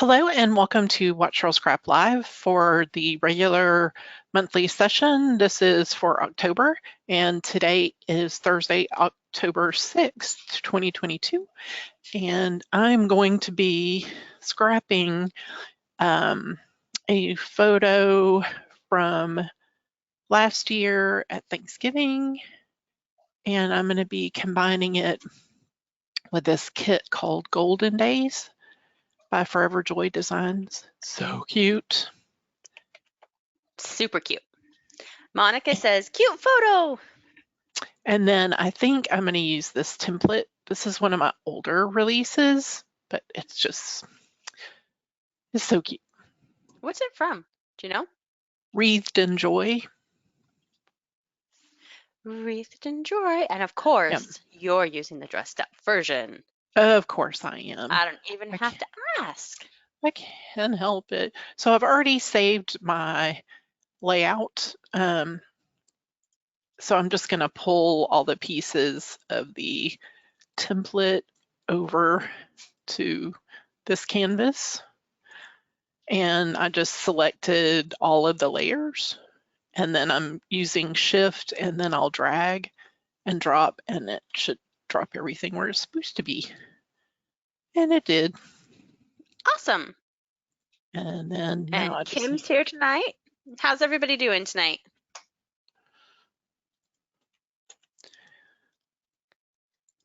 Hello and welcome to Watch Cheryl Scrap Live for the regular monthly session. This is for October, and today is Thursday, October 6th, 2022. And I'm going to be scrapping a photo from last year at Thanksgiving, and I'm going to be combining it with this kit called Golden Days by ForeverJoy Designs. So cute. Super cute. Monica says, cute photo. And then I think I'm going to use this template. This is one of my older releases, but it's so cute. What's it from? Do you know? Wreathed in Joy. Wreathed in Joy. And of course, you're using the dressed up version. Of course I am. I don't even have to ask. I can't help it. So I've already saved my layout. So I'm just going to pull all the pieces of the template over to this canvas. And I just selected all of the layers, and then I'm using Shift, and then I'll drag and drop, and it should drop everything where it's supposed to be. And it did. Awesome. And then now Kim's here tonight. How's everybody doing tonight?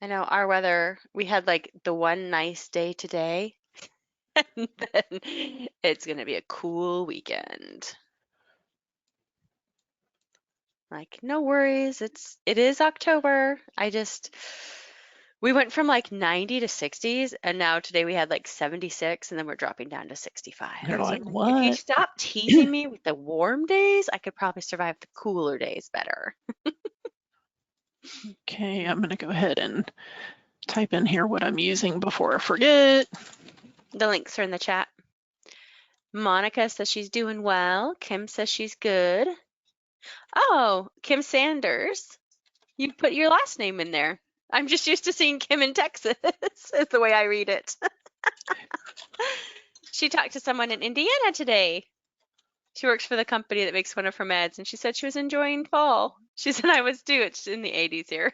I know our weather, we had like the one nice day today, and then it's going to be a cool weekend. Like, no worries. It is October. We went from like 90 to 60s, and now today we had like 76, and then we're dropping down to 65. You're like, so what? If you stop teasing me with the warm days, I could probably survive the cooler days better. Okay, I'm going to go ahead and type in here what I'm using before I forget. The links are in the chat. Monica says she's doing well. Kim says she's good. Oh, Kim Sanders. You put your last name in there. I'm just used to seeing Kim in Texas, is the way I read it. She talked to someone in Indiana today. She works for the company that makes one of her meds, and she said she was enjoying fall. She said I was too. It's in the 80s here.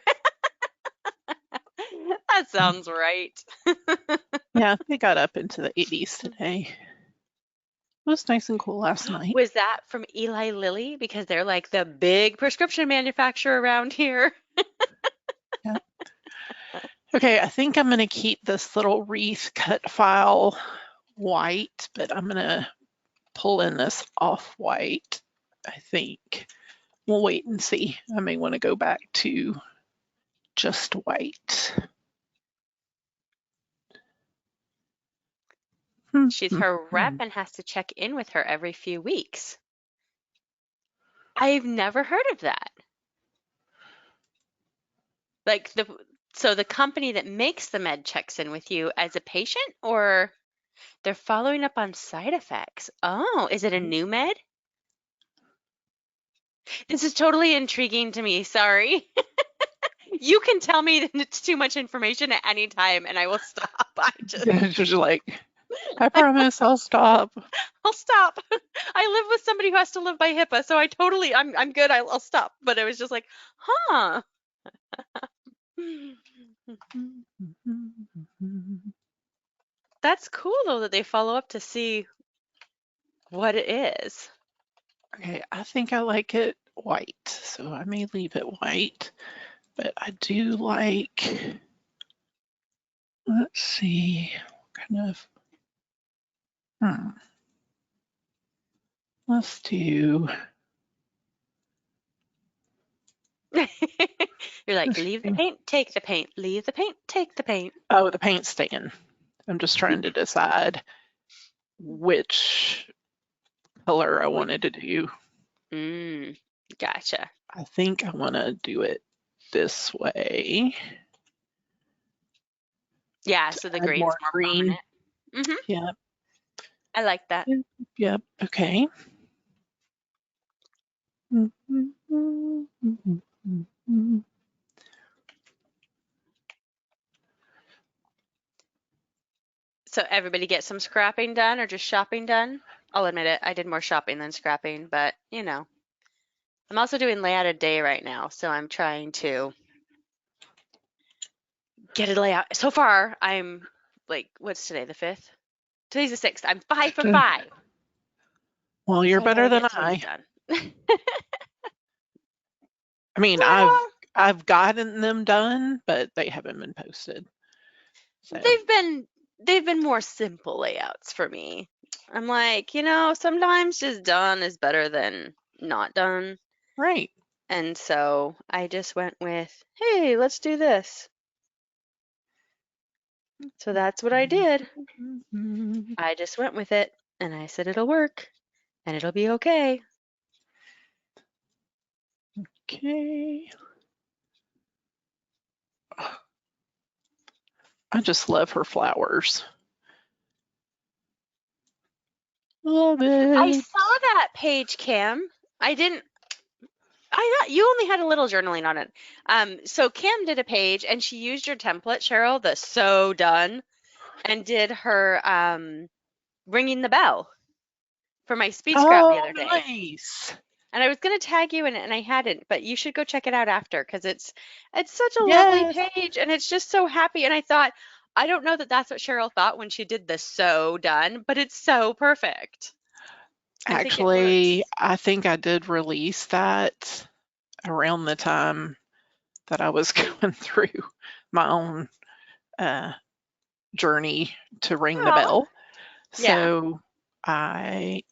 That sounds right. Yeah, it got up into the 80s today. It was nice and cool last night. Was that from Eli Lilly? Because they're like the big prescription manufacturer around here. Yeah. Okay, I think I'm going to keep this little wreath cut file white, but I'm going to pull in this off-white, I think. We'll wait and see. I may want to go back to just white. She's her rep and has to check in with her every few weeks. I've never heard of that. Like so the company that makes the med checks in with you as a patient, or they're following up on side effects? Oh, is it a new med? This is totally intriguing to me. Sorry. You can tell me that it's too much information at any time and I will stop. Just like, I promise I'll stop. I'll stop. I live with somebody who has to live by HIPAA, so I'm good. I'll stop. But it was just like, huh. That's cool though that they follow up to see what it is. Okay, I think I like it white, so I may leave it white, but I do like, let's see, what kind of, let's do. You're like, leave the paint, take the paint, leave the paint, take the paint. Oh, the paint's staying. I'm just trying to decide which color I wanted to do. Gotcha. I think I want to do it this way. Yeah, so the grain's more green. Mm-hmm. Yeah. I like that. Yep. Okay. So everybody get some scrapping done or just shopping done? I'll admit it, I did more shopping than scrapping, but you know. I'm also doing layout a day right now, so I'm trying to get a layout. So far, I'm like, what's today, the 5th? Today's the 6th. I'm 5 for 5. Well, you're So I better gotta than get 3 I. done. I mean, Well, I've gotten them done, but they haven't been posted. So, they've been more simple layouts for me. I'm like, sometimes just done is better than not done. right. And so I just went with, hey, let's do this. So that's what I did. I just went with it and I said it'll work and it'll be okay. Okay. I just love her flowers. Love I it. saw that page, Kim. I thought you only had a little journaling on it. So Kim did a page and she used your template, Cheryl, the so done, and did her ringing the bell for my speed scrap the Oh, other day. nice. And I was gonna tag you in it and I hadn't, but you should go check it out after because it's such a lovely Yes. page and it's just so happy. And I thought, I don't know that that's what Cheryl thought when she did the so done, but it's so perfect. I think it Actually, works. I think I did release that around the time that I was going through my own uh, journey to ring the Oh, bell. yeah. So I,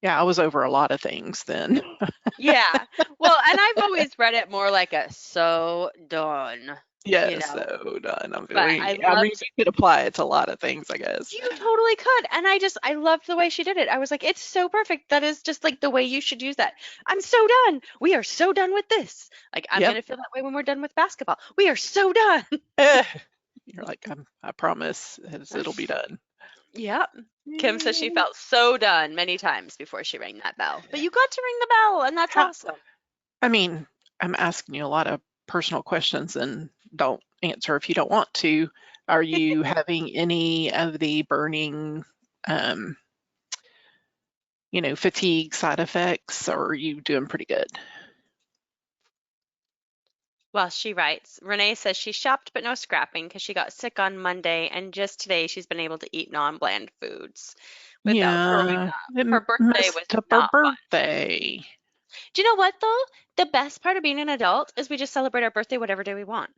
yeah, I was over a lot of things then. Yeah. Well, and I've always read it more like a so done, you Yes, know. so done. But I mean, you could apply it to a lot of things, I guess. you totally could. And I loved the way she did it. I was like, it's so perfect. That is just like the way you should use that. I'm so done. We are so done with this. Like, I'm Yep. going to feel that way when we're done with basketball. We are so done. Eh, you're like, I promise it'll be done. Yep. Kim says she Yay. felt so done many times before she rang that bell. But you got to ring the bell, and that's How, awesome. I mean, I'm asking you a lot of personal questions and don't answer if you don't want to. Are you having any of the burning, um, fatigue side effects, or are you doing pretty good? Well, she writes, Renee says she shopped but no scrapping because she got sick on Monday, and just today she's been able to eat non-bland foods without throwing Yeah, up. it Her birthday was messed up her not fun. birthday, Do you know what though? The best part of being an adult is we just celebrate our birthday whatever day we want.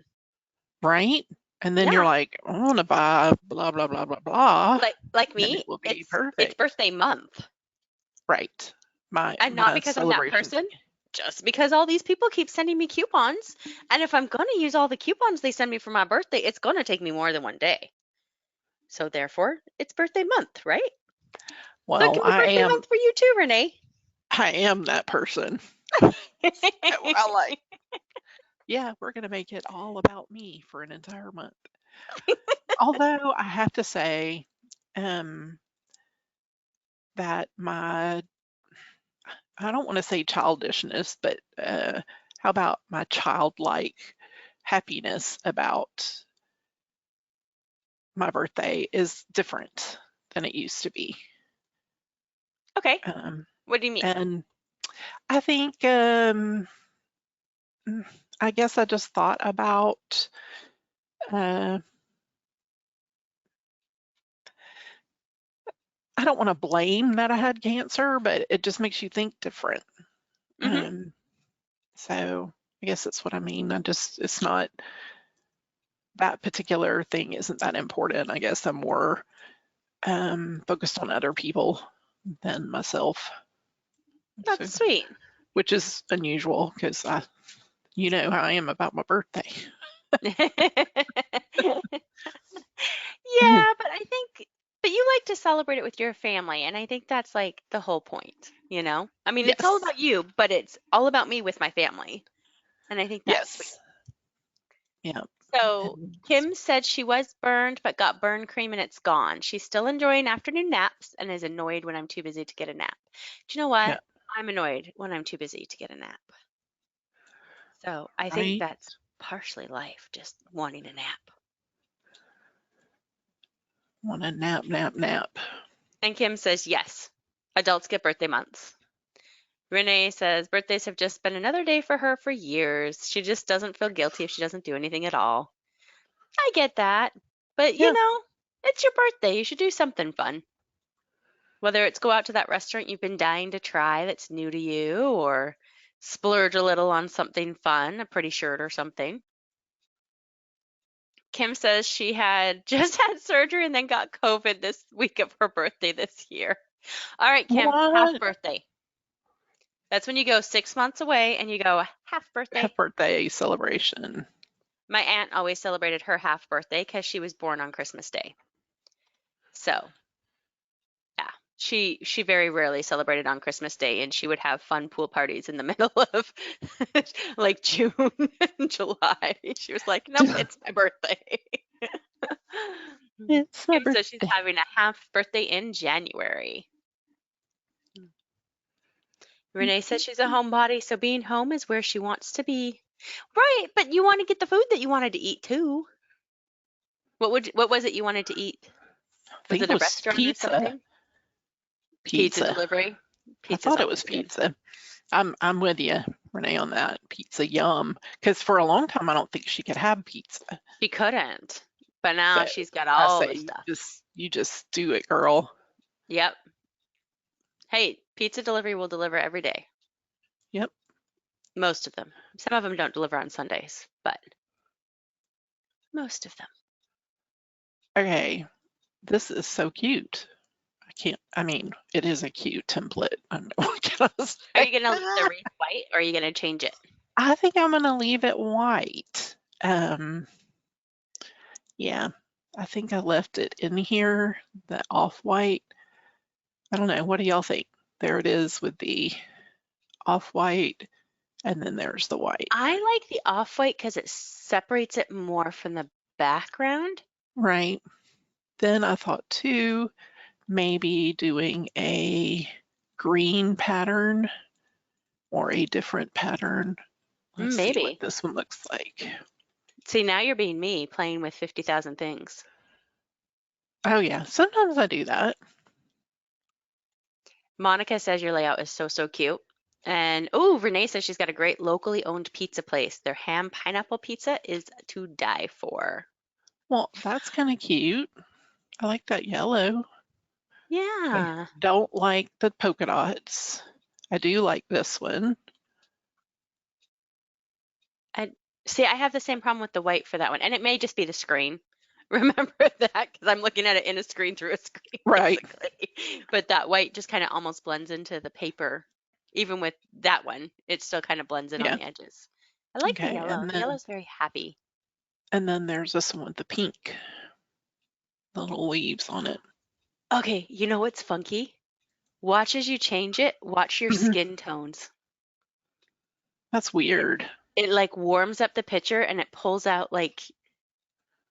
right? And then you're Yeah. like, I want to buy blah, blah, blah, blah, blah, Like and it me, will be it's perfect. birthday month. Right. And not My because I'm that celebration. person, just because all these people keep sending me coupons. And if I'm gonna use all the coupons they send me for my birthday, it's gonna take me more than one day. So therefore, it's birthday month, right? So it Well, can be birthday month for you too, Renee. I am that person. So I like, yeah, we're gonna make it all about me for an entire month. Although I have to say, um, that I don't want to say childishness, but how about my childlike happiness about my birthday is different than it used to be. Okay. Um, What do you mean? and I think, I guess I just thought about, uh, I don't want to blame that I had cancer, but it just makes you think different. Hmm. So I guess that's what I mean. It's not, that particular thing isn't that important. I guess I'm more focused on other people than myself. So, That's sweet. which is unusual because you know how I am about my birthday. Yeah, but you like to celebrate it with your family, and I think that's like the whole point, you know? I mean, it's all Yes, about you, but it's all about me with my family, and I think that's sweet. yes, yeah. So And Kim said she was burned, but got burn cream and it's gone. She's still enjoying afternoon naps and is annoyed when I'm too busy to get a nap. Do you know yeah, what? I'm annoyed when I'm too busy to get a nap. So I think right. that's partially life, just wanting a nap. Want a nap, nap, nap. And Kim says, yes, adults get birthday months. Renee says, birthdays have just been another day for her for years. She just doesn't feel guilty if she doesn't do anything at all. I get that. But, Yeah. it's your birthday. You should do something fun. Whether it's go out to that restaurant you've been dying to try that's new to you, or splurge a little on something fun, a pretty shirt or something. Kim says she had just had surgery and then got COVID this week of her birthday this year. All right, Kim, half What? birthday. That's when you go 6 months away and you go half birthday. Half birthday celebration. My aunt always celebrated her half birthday because she was born on Christmas Day. So, yeah, she very rarely celebrated on Christmas Day, and she would have fun pool parties in the middle of like June and July. She was like, nope, it's my birthday. It's my Kim says she's birthday. having a half birthday in January. Renee says she's a homebody, so being home is where she wants to be. Right, but you want to get the food that you wanted to eat too. What was it you wanted to eat? Was it a restaurant pizza. or something? Pizza delivery. I thought it was pizza. I'm with you, Renee, on that. Pizza, yum. Because for a long time, I don't think she could have pizza. She couldn't, but now So she's got all I the say, stuff. you just do it, girl. Yep. Hey, pizza delivery will deliver every day. Yep. Most of them. Some of them don't deliver on Sundays, but most of them. Okay, this is so cute. It is a cute template. What can I say? Are you going to leave the wreath white or are you going to change it? I think I'm going to leave it white. Yeah, I think I left it in here, the off-white. I don't know. What do y'all think? There it is with the off-white, and then there's the white. I like the off-white because it separates it more from the background. Right. Then I thought too, maybe doing a green pattern or a different pattern. Let's see Maybe. what this one looks like. See, now you're being me, playing with 50,000 things. Oh yeah, sometimes I do that. Monica says your layout is so, so cute. And, oh, Renee says she's got a great locally owned pizza place. Their ham pineapple pizza is to die for. Well, that's kind of cute. I like that yellow. Yeah. I don't like the polka dots. I do like this one. See, I have the same problem with the white for that one. And it may just be the screen. Remember that? Because I'm looking at it in a screen through a screen. Right. Basically. But that white just kind of almost blends into the paper. Even with that one, it still kind of blends in on the edges. I like the yellow. The yellow's very happy. And then there's this one with the pink. The little leaves on it. Okay, you know what's funky? Watch as you change it. Watch your skin tones. That's weird. It like warms up the picture and it pulls out like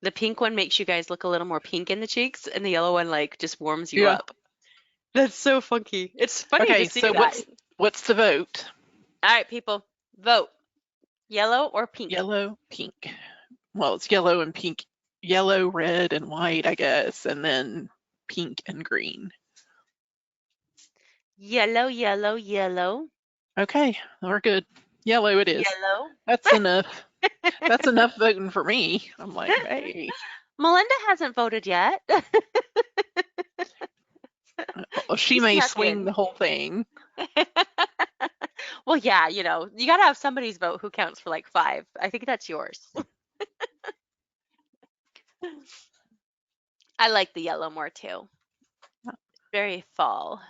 the pink one makes you guys look a little more pink in the cheeks, and the yellow one like just warms you up. That's so funky. It's funny to see that. What's the vote? All right, people, vote. Yellow or pink? Yellow, pink. Well, it's yellow and pink. Yellow, red, and white, I guess, and then pink and green. Yellow, yellow, yellow. Okay, we're good. Yellow it is. Yellow. That's enough. That's enough voting for me. I'm like, hey. Melinda hasn't voted yet. She may swing the whole thing. Well, yeah, you got to have somebody's vote who counts for like 5. I think that's yours. I like the yellow more too. Very fall.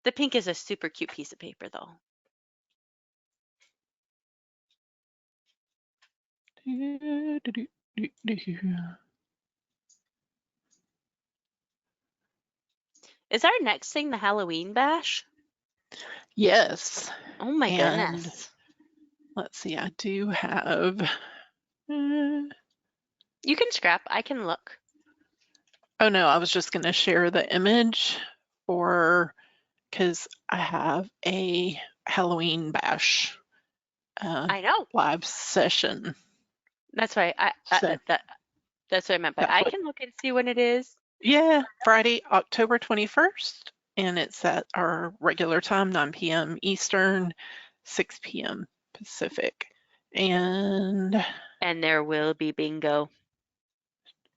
The pink is a super cute piece of paper though. Is our next thing the Halloween bash? Yes. Oh my goodness. Let's see, I do have. You can scrap. I can look. Oh no, I was just going to share the image because I have a Halloween bash. I know. Live session. That's right. That's what I meant, but That's I what, can look and see when it is. yeah, Friday, October 21st. And it's at our regular time, 9 p.m. Eastern, 6 p.m. Pacific. And And there will be bingo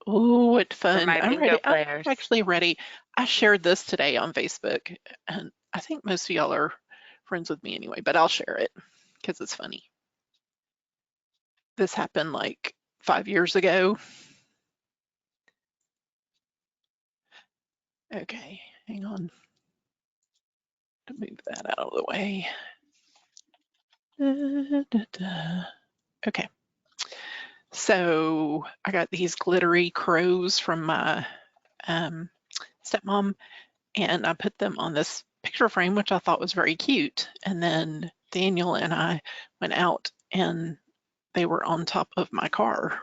oh, what for fun. my I'm bingo ready. I'm players. actually ready. I shared this today on Facebook, and I think most of y'all are friends with me anyway, but I'll share it because it's funny. This happened like 5 years ago. Okay, hang on to move that out of the way. Okay, so I got these glittery crows from my stepmom, and I put them on this picture frame, which I thought was very cute. And then Daniel and I went out and they were on top of my car.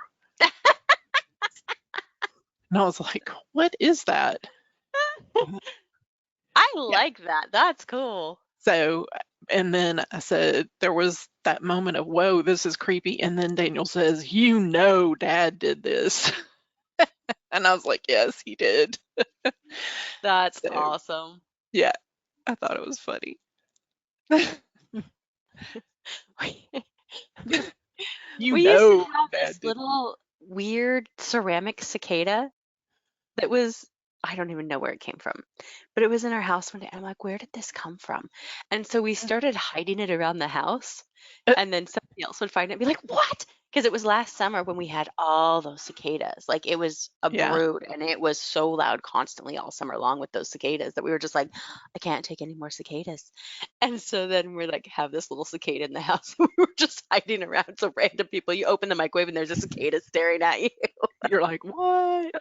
And I was like, what is that? I Yeah. like that. That's cool. So, and then I said, there was that moment of, whoa, this is creepy. And then Daniel says, you know, Dad did this. And I was like, yes, he did. That's So, awesome. yeah, I thought it was funny. You We used to know, have Dad this did. little weird ceramic cicada that was, I don't even know where it came from, but it was in our house one day. I'm like, where did this come from? And so we started hiding it around the house, and then somebody else would find it and be like, what? Because it was last summer when we had all those cicadas. Like it was a Yeah, brood, and it was so loud constantly all summer long with those cicadas that we were just like, I can't take any more cicadas. And so then we're like, have this little cicada in the house. We were just hiding around. So random people, you open the microwave and there's a cicada staring at you. you're like, what?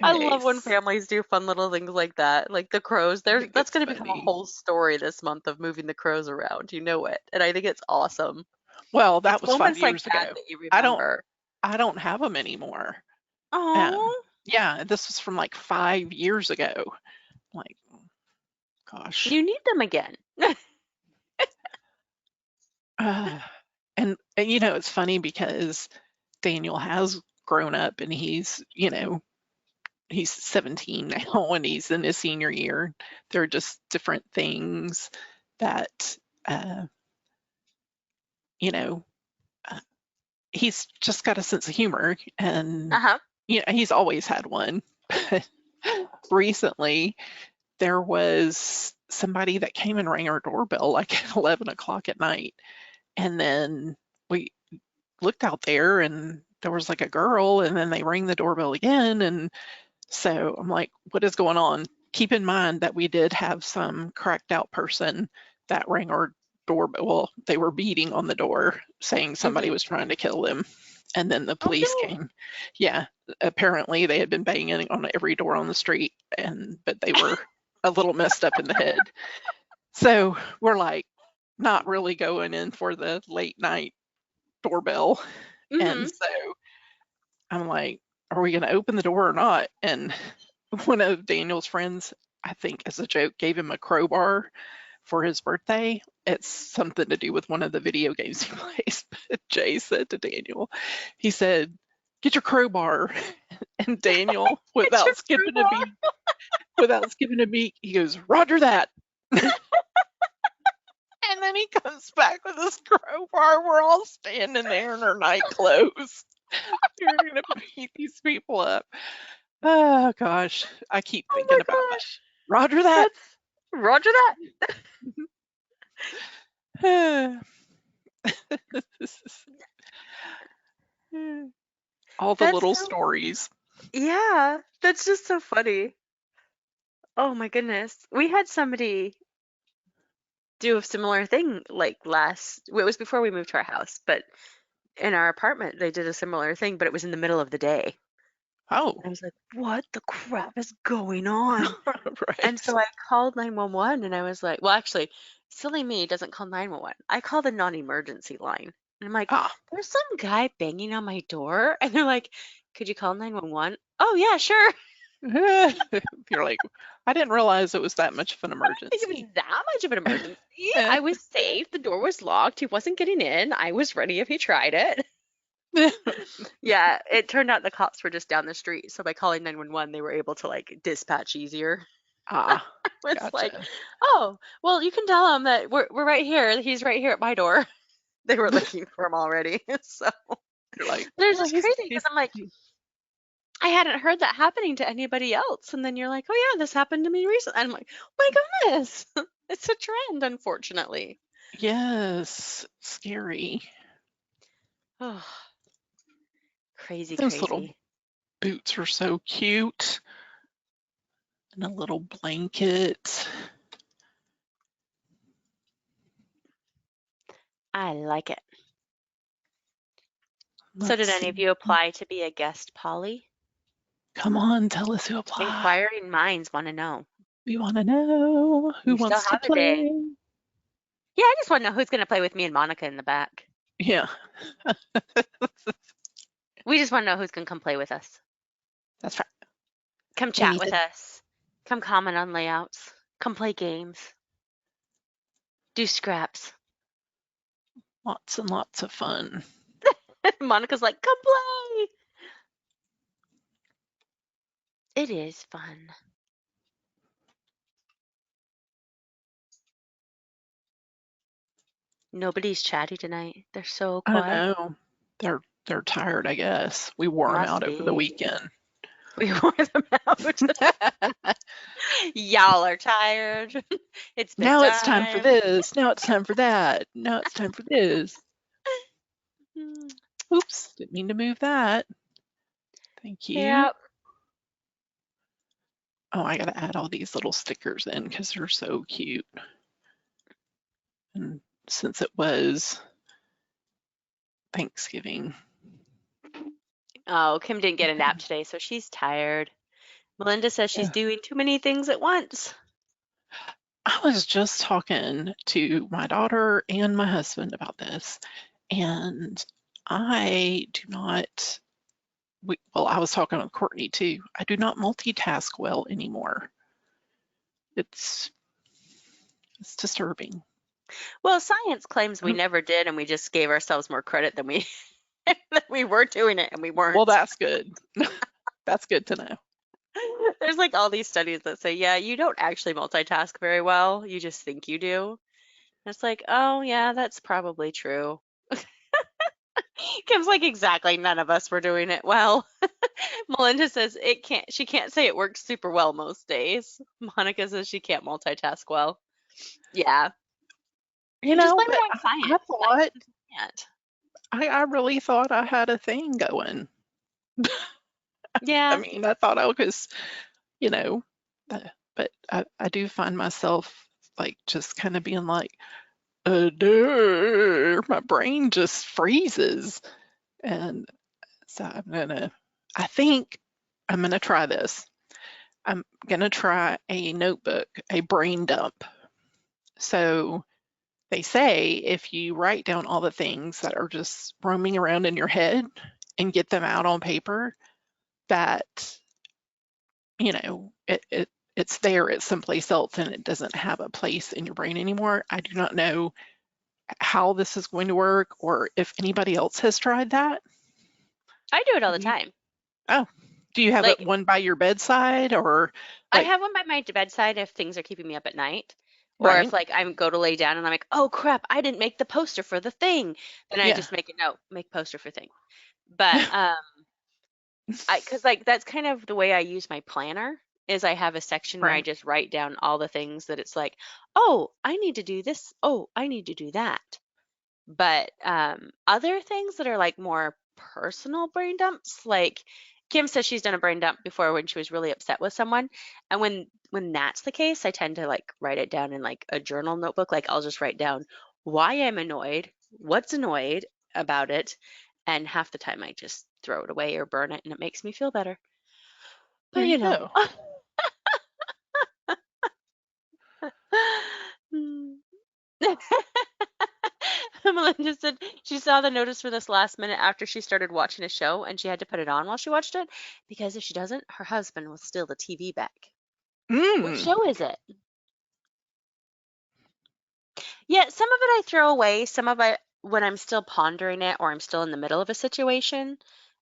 I Okay, love when families do fun little things like that. Like the crows, I there's think that's it's going to become a funny. whole story this month of moving the crows around. You know it. And I think it's awesome. Well, that It's was five moments like years that ago. that you I don't remember. I don't have them anymore. Um, Oh, yeah, this was from like 5 years ago. Like, gosh. you need them again. Uh, and it's funny because Daniel has grown up and he's 17 now and he's in his senior year. There are just different things that, uh, you know, uh, he's just got a sense of humor and, Uh-huh. he's always had one. But recently, there was somebody that came and rang our doorbell like at 11 o'clock at night. And then we looked out there and there was like a girl, and then they rang the doorbell again. And so I'm like, what is going on? Keep in mind that we did have some cracked out person that rang our doorbell. Well, they were beating on the door saying somebody Hmm. was trying to kill them. And then the Oh police no. came. Yeah, apparently they had been banging on every door on the street, but they were a little messed up in the head. So we're like not really going in for the late night doorbell. And Hmm. so I'm like, are we going to open the door or not? And one of Daniel's friends, I think as a joke, gave him a crowbar for his birthday. It's something to do with one of the video games he plays. But Jay said to Daniel, he said, get your crowbar. And Daniel, It's your crowbar. without skipping a beat, he goes, Roger that. And then he comes back with his crowbar. We're all standing there in our night clothes. You're going to beat these people up. Oh, gosh. I keep Oh thinking my about that. gosh. Roger that. That's Roger that. All the That's little so, stories. yeah, that's just so funny. Oh my goodness. We had somebody do a similar thing like it was before we moved to our house, but in our apartment they did a similar thing, but it was in the middle of the day. Oh, I was like, what the crap is going on? And right. so I called 911 and I was like, well, actually, silly me doesn't call 911. I call the non-emergency line. And I'm like, Ah. there's some guy banging on my door. And they're like, could you call 911? Oh, yeah, sure. You're like, I didn't realize it was that much of an I didn't think it emergency. was that much of an emergency. I was safe. The door was locked. He wasn't getting in. I was ready if he tried it. Yeah, it turned out the cops were just down the street. So by calling 911, they were able to like dispatch easier. Ah, It's like, gotcha. oh, well, you can tell him that we're right here. He's right here at my door. They were looking for him already. So You're like, but it's oh, just crazy because I'm like, he's I hadn't heard that happening to anybody else. And then you're like, oh yeah, this happened to me recently. I'm like, oh my goodness. It's a trend, unfortunately. yes, scary. Oh, crazy, Those little crazy. boots are so cute. And a little blanket. I like it. So Let's did any of see. you apply to be a guest Polly? Come on, tell us who applied. Inquiring minds want to know. We want to know who You still wants to have a day. play. Yeah, I just want to know who's going to play with me and Monica in the back. Yeah, We just want to know who's going to come play with us. that's right. Come We chat need with us. Come comment on layouts. Come play games. Do scraps. lots and lots of fun. Monica's like, come play. It is fun. Nobody's chatty tonight. They're so I quiet. know. They're tired, I guess. We wore them Must out over the be. weekend. We wore them out. Y'all are tired. It's Now it's time for bedtime. this. Now it's time for that. Now it's time for this. Oops, didn't mean to move that. Thank you. Yep. Oh, I gotta add all these little stickers in because they're so cute. And since it was Thanksgiving. Oh, Kim didn't get a nap today, so she's tired. Melinda says she's doing too many things at once. I was just talking to my daughter and my husband about this, and I do not, well, I was talking with Courtney too. I do not multitask well anymore. It's disturbing. Well, science claims we never did, and we just gave ourselves more credit than we that we were doing it, and we weren't. Well, that's good. That's good to know. There's like all these studies that say, yeah, you don't actually multitask very well. You just think you do. And it's like, oh, yeah, that's probably true. Kim's like, exactly, none of us were doing it well. Melinda says she can't say it works super well most days. Monica says she can't multitask well. Yeah. You Just know, blame but it on science. I really thought I had a thing going. Yeah. I mean, I thought I was, you know, but I do find myself like just kind of being like, my brain just freezes. And so I think I'm gonna try this. I'm gonna try a notebook, a brain dump. So they say if you write down all the things that are just roaming around in your head and get them out on paper, that, it's there, it's someplace else, and it doesn't have a place in your brain anymore. I do not know how this is going to work or if anybody else has tried that. I do it all the time. Oh, do you have Like, one by your bedside or I like, have one by my bedside if things are keeping me up at night. Or if right? like I go to lay down and I'm like, oh crap, I didn't make the poster for the thing. Then I Yeah. just make a note, make poster for thing. But cause like that's kind of the way I use my planner is I have a section where I Right. just write down all the things that it's like, oh, I need to do this. Oh, I need to do that. But other things that are like more personal brain dumps, like Kim says she's done a brain dump before when she was really upset with someone. And when that's the case, I tend to like write it down in like a journal notebook. Like I'll just write down why I'm annoyed, what's annoyed about it, and half the time I just throw it away or burn it and it makes me feel better. But There you go. Melinda said she saw the notice for this last minute after she started watching a show and she had to put it on while she watched it because if she doesn't, her husband will steal the TV back. What show is it? Yeah, some of it I throw away, some of it when I'm still pondering it or I'm still in the middle of a situation,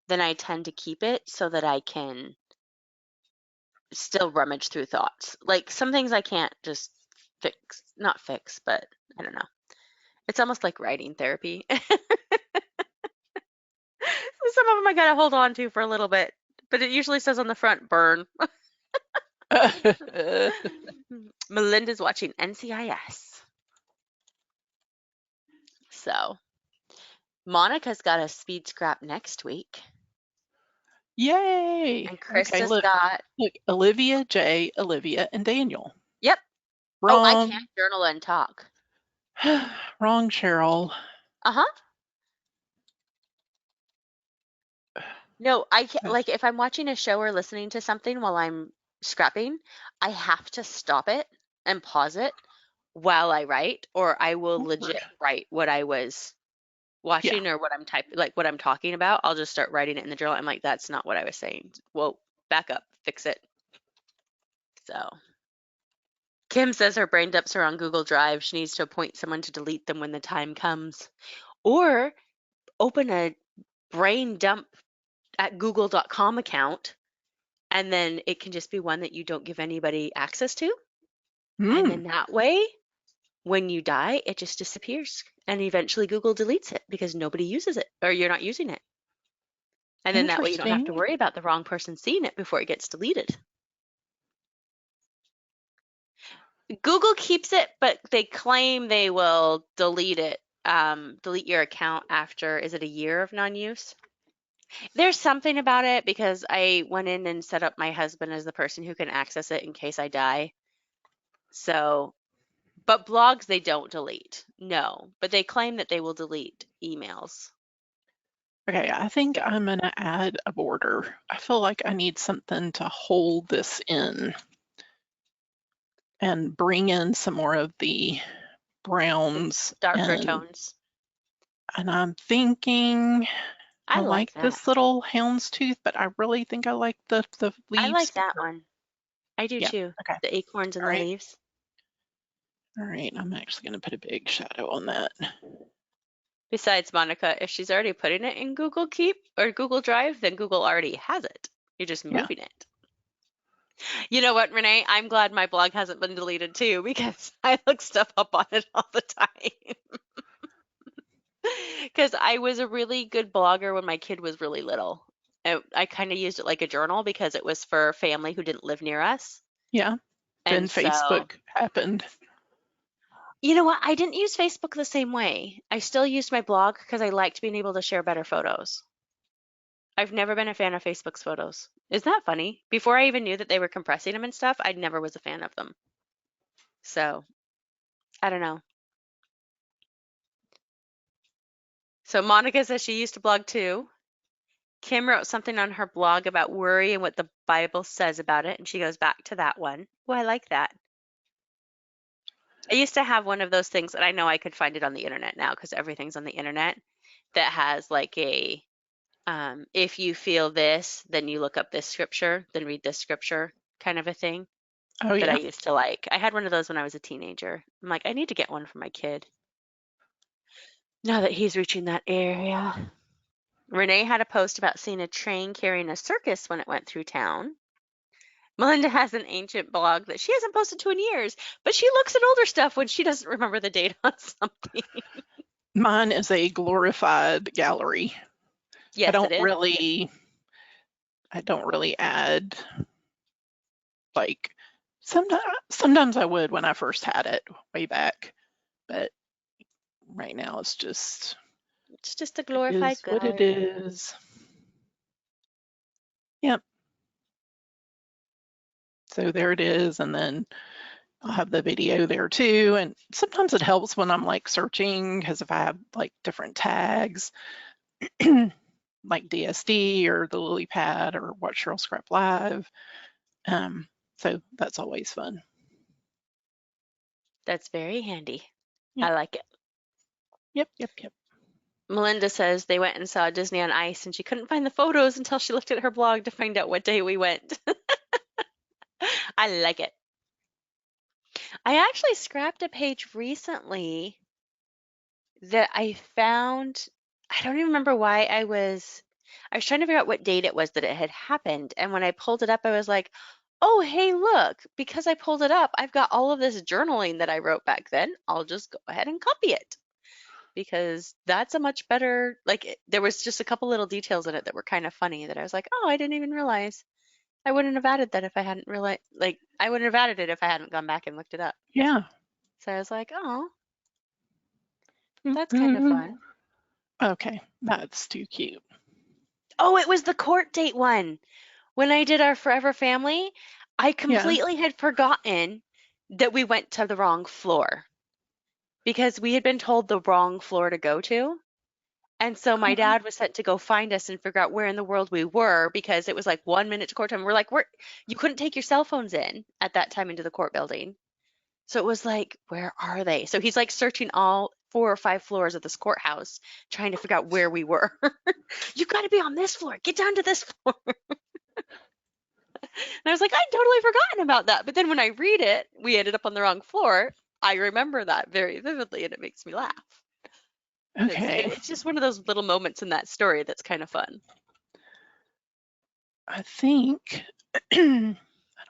then I tend to keep it so that I can still rummage through thoughts. Like some things I can't just not fix, but I don't know. It's almost like writing therapy. Some of them I gotta hold on to for a little bit, but it usually says on the front, burn. Melinda's watching NCIS. So, Monica's got a speed scrap next week. Yay. And Okay, Krista's look, got, Olivia, Jay, Olivia, and Daniel. yep. Oh, I Wrong. can't journal and talk. Wrong, Cheryl. Uh-huh. No, I can't, like if I'm watching a show or listening to something while I'm scrapping, I have to stop it and pause it while I write, or I will legit write what I was watching or what I'm typing, like what I'm talking about. I'll just start writing it in the journal. I'm like, that's not what I was saying. Whoa, back up, fix it. So Kim says her brain dumps are on Google Drive. She needs to appoint someone to delete them when the time comes. Or open a brain dump at google.com account, and then it can just be one that you don't give anybody access to. And then that way, when you die, it just disappears. And eventually Google deletes it because nobody uses it or you're not using it. And then that way you don't have to worry about the wrong person seeing it before it gets deleted. Google keeps it, but they claim they will delete it, delete your account after, is it a year of non-use? There's something about it because I went in and set up my husband as the person who can access it in case I die. So, but blogs they don't delete. No, but they claim that they will delete emails. Okay, I think I'm gonna add a border. I feel like I need something to hold this in and bring in some more of the browns. Darker tones. And I'm thinking I like that. this little houndstooth, but I really think I like the leaves. I like that one. I do too. Okay. The acorns and the leaves. All right, I'm actually going to put a big shadow on that. Besides, Monica, if she's already putting it in Google Keep or Google Drive, then Google already has it. You're just moving it. You know what, Renee? I'm glad my blog hasn't been deleted too because I look stuff up on it all the time. Because I was a really good blogger when my kid was really little. I kind of used it like a journal because it was for family who didn't live near us. Yeah. Then Facebook happened. You know what? I didn't use Facebook the same way. I still used my blog because I liked being able to share better photos. I've never been a fan of Facebook's photos. Isn't that funny? Before I even knew that they were compressing them and stuff, I never was a fan of them. So, I don't know. So Monica says she used to blog too. Kim wrote something on her blog about worry and what the Bible says about it, and she goes back to that one. Oh, I like that. I used to have one of those things, and I know I could find it on the internet now because everything's on the internet, that has like a, if you feel this, then you look up this scripture, then read this scripture kind of a thing. Oh, yeah. That I used to like. I had one of those when I was a teenager. I'm like, I need to get one for my kid. Now that he's reaching that area. Renee had a post about seeing a train carrying a circus when it went through town. Melinda has an ancient blog that she hasn't posted to in years, but she looks at older stuff when she doesn't remember the date on something. Mine is a glorified gallery. Yes, I don't really add, like, sometimes I would when I first had it way back, but right now it's just a glorified gallery. What it is. Yep. So there it is, and then I'll have the video there too. And sometimes it helps when I'm like searching, because if I have like different tags, like DSD or the lily pad or Watch Cheryl Scrap Live. So that's always fun. That's very handy. Yep. I like it. Yep. Melinda says they went and saw Disney on Ice and she couldn't find the photos until she looked at her blog to find out what day we went. I like it. I actually scrapped a page recently that I found. I don't even remember why I was trying to figure out what date it was that it had happened. And when I pulled it up, I was like, oh, hey, look, because I pulled it up, I've got all of this journaling that I wrote back then. I'll just go ahead and copy it because that's a much better, there was just a couple little details in it that were kind of funny that I was like, oh, I didn't even realize. I wouldn't have added that if I hadn't realized, I wouldn't have added it if I hadn't gone back and looked it up. Yeah. So I was like, oh, that's kind of Mhm. fun. Okay, that's too cute. Oh, it was the court date one. When I did our Forever Family, I Yeah. completely had forgotten that we went to the wrong floor because we had been told the wrong floor to go to. And so my Uh-huh. dad was sent to go find us and figure out where in the world we were because it was like 1 minute to court time. We're like, you couldn't take your cell phones in at that time into the court building. So it was like, where are they? So he's like searching all 4 or 5 floors of this courthouse, trying to figure out where we were. You've got to be on this floor. Get down to this floor. And I was like, I'd totally forgotten about that. But then when I read it, we ended up on the wrong floor. I remember that very vividly, and it makes me laugh. Okay. It's just one of those little moments in that story that's kind of fun. I think, I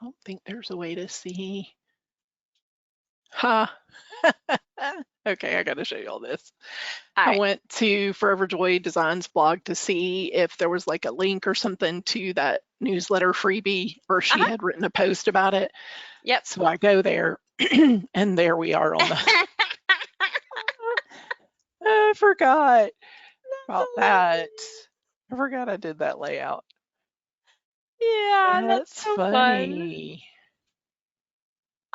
don't think there's a way to see. Ha. Okay, I gotta show you all this. All I right. went to ForeverJoy Designs blog to see if there was like a link or something to that newsletter freebie, or she Uh-huh. had written a post about it. Yep. So I go there and there we are on the, I forgot about that. Hilarious. I forgot I did that layout. Yeah, that's That's so fun. funny.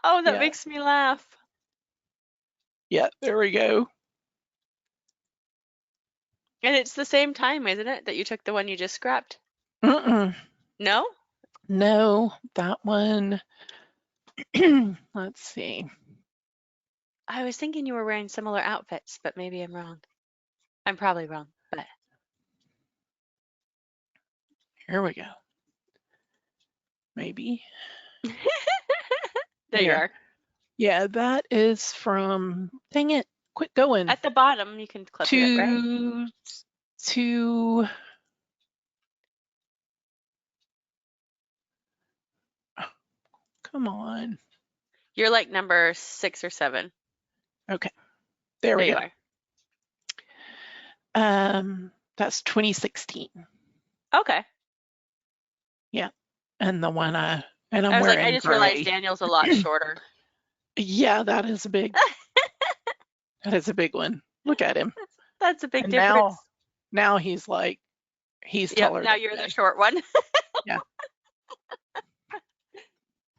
Oh, that Yeah, makes me laugh. yeah, there we go. And it's the same time, isn't it, that you took the one you just scrapped? Mm-mm. No? No, that one. Let's see. I was thinking you were wearing similar outfits, but maybe I'm wrong. I'm probably wrong, but Here we go. Maybe. there you There. are. Yeah, that is from, dang it, quit going. At the bottom, you can clip it, right? To, to, come on. You're like number 6 or 7. Okay, there There we you go. are. That's 2016. Okay. Yeah, and the one and I'm I was like, I wearing just realized gray. Daniel's a lot shorter. Yeah, that is a big one. Look at him. That's a big And difference. now he's like, he's Yep, taller now than you're the me. short one. Yeah.